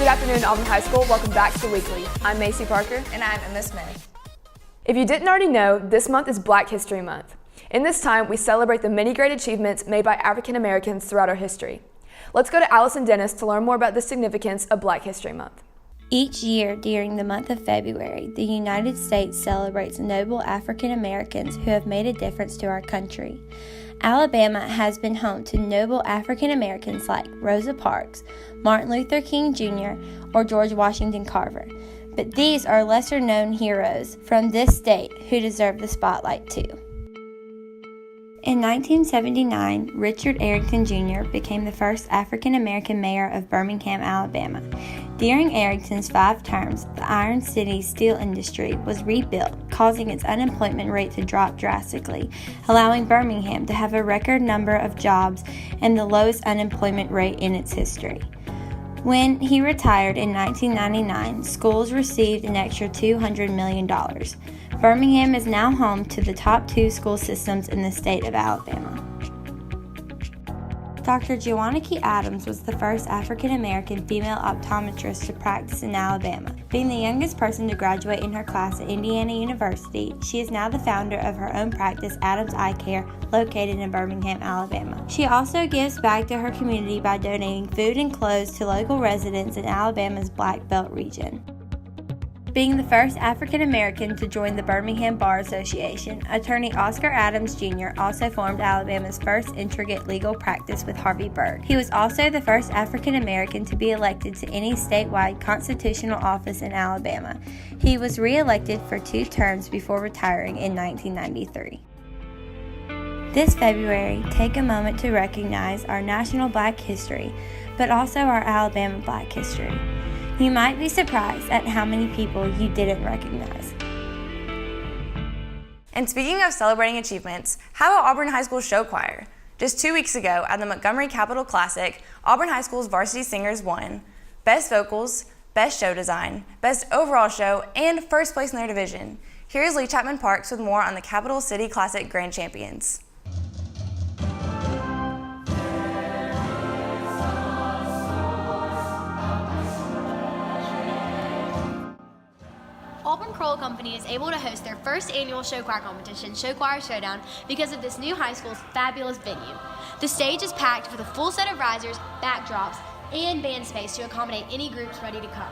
afternoon, Auburn High School. Welcome back to The Weekly. I'm Macy Parker. And I'm Emma Smith. If you didn't already know, this month is Black History Month. In this time, we celebrate the many great achievements made by African Americans throughout our history. Let's go to Allison Dennis to learn more about the significance of Black History Month. Each year during the month of February, the United States celebrates noble African Americans who have made a difference to our country. Alabama has been home to noble African Americans like Rosa Parks, Martin Luther King Jr., or George Washington Carver. But these are lesser known heroes from this state who deserve the spotlight too. In 1979, Richard Arrington Jr. became the first African American mayor of Birmingham, Alabama. During Arrington's 5 terms, the Iron City steel industry was rebuilt, causing its unemployment rate to drop drastically, allowing Birmingham to have a record number of jobs and the lowest unemployment rate in its history. When he retired in 1999, schools received an extra $200 million. Birmingham is now home to the top 2 school systems in the state of Alabama. Dr. Joanna Adams was the first African American female optometrist to practice in Alabama. Being the youngest person to graduate in her class at Indiana University, she is now the founder of her own practice, Adams Eye Care, located in Birmingham, Alabama. She also gives back to her community by donating food and clothes to local residents in Alabama's Black Belt region. Being the first African American to join the Birmingham Bar Association, attorney Oscar Adams Jr. also formed Alabama's first intricate legal practice with Harvey Berg. He was also the first African American to be elected to any statewide constitutional office in Alabama. He was re-elected for 2 terms before retiring in 1993. This February, take a moment to recognize our national Black history, but also our Alabama Black history. You might be surprised at how many people you didn't recognize. And speaking of celebrating achievements, how about Auburn High School Show Choir? Just 2 weeks ago at the Montgomery Capital Classic, Auburn High School's varsity singers won Best Vocals, Best Show Design, Best Overall Show, and first place in their division. Here's Lee Chapman Parks with more on the Capital City Classic Grand Champions. Auburn Kroll Company is able to host their first annual show choir competition, Show Choir Showdown, because of this new high school's fabulous venue. The stage is packed with a full set of risers, backdrops, and band space to accommodate any groups ready to come.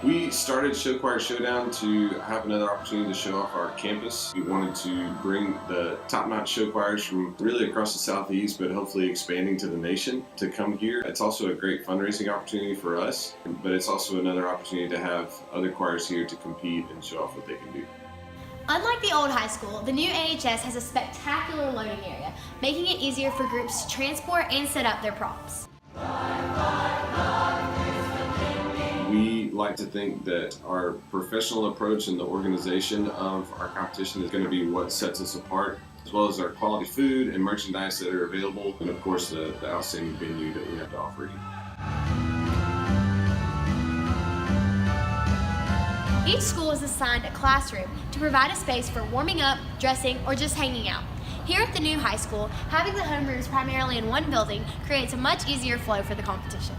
We started Show Choir Showdown to have another opportunity to show off our campus. We wanted to bring the top-notch show choirs from really across the Southeast, but hopefully expanding to the nation to come here. It's also a great fundraising opportunity for us, but it's also another opportunity to have other choirs here to compete and show off what they can do. Unlike the old high school, the new AHS has a spectacular loading area, making it easier for groups to transport and set up their props. We like to think that our professional approach and the organization of our competition is going to be what sets us apart, as well as our quality food and merchandise that are available, and of course the outstanding venue that we have to offer you. Each school is assigned a classroom to provide a space for warming up, dressing, or just hanging out. Here at the new high school, having the homerooms primarily in one building creates a much easier flow for the competition.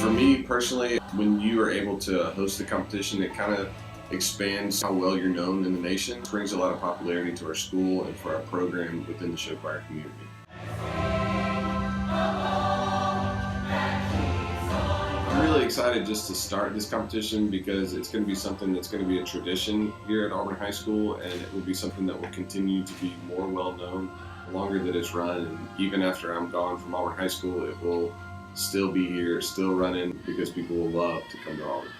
For me personally, when you are able to host the competition, it kind of expands how well you're known in the nation. It brings a lot of popularity to our school and for our program within the show choir community. I'm really excited just to start this competition because it's going to be something that's going to be a tradition here at Auburn High School, and it will be something that will continue to be more well known the longer that it's run. And even after I'm gone from Auburn High School, it will still be here, still running, because people will love to come to Auburn.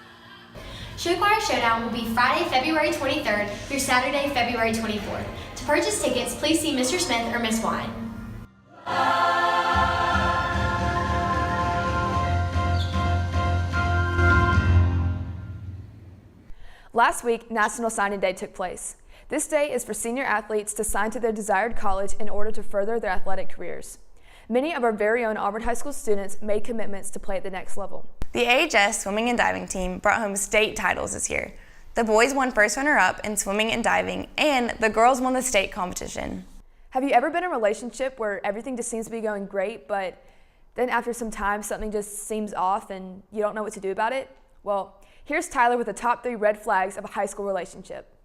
Show Choir Showdown will be Friday, February 23rd through Saturday, February 24th. To purchase tickets, please see Mr. Smith or Ms. Wine. Last week, National Signing Day took place. This day is for senior athletes to sign to their desired college in order to further their athletic careers. Many of our very own Auburn High School students made commitments to play at the next level. The AHS swimming and diving team brought home state titles this year. The boys won first runner-up in swimming and diving, and the girls won the state competition. Have you ever been in a relationship where everything just seems to be going great, but then after some time something just seems off and you don't know what to do about it? Well, here's Tyler with the top 3 red flags of a high school relationship.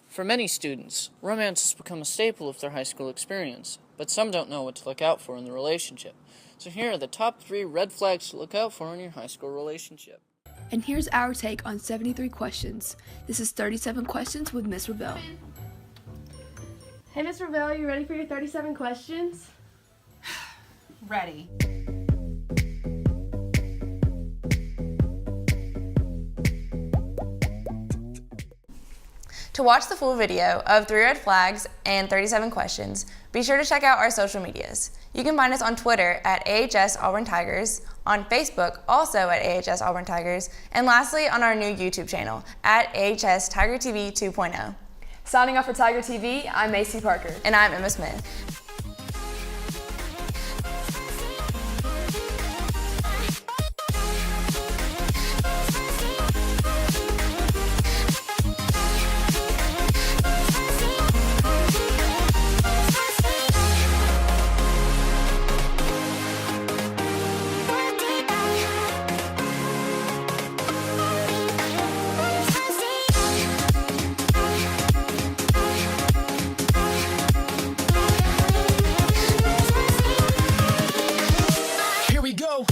For many students, romance has become a staple of their high school experience, but some don't know what to look out for in the relationship. So here are the top 3 red flags to look out for in your high school relationship. And here's our take on 73 questions. This is 37 questions with Miss Revelle. Hey, Ms. Revelle, are you ready for your 37 questions? Ready. To watch the full video of 3 red flags and 37 questions, be sure to check out our social medias. You can find us on Twitter at AHS Auburn Tigers, on Facebook also at AHS Auburn Tigers, and lastly on our new YouTube channel at AHS Tiger TV 2.0. Signing off for Tiger TV, I'm Macy Parker. And I'm Emma Smith. Here we go.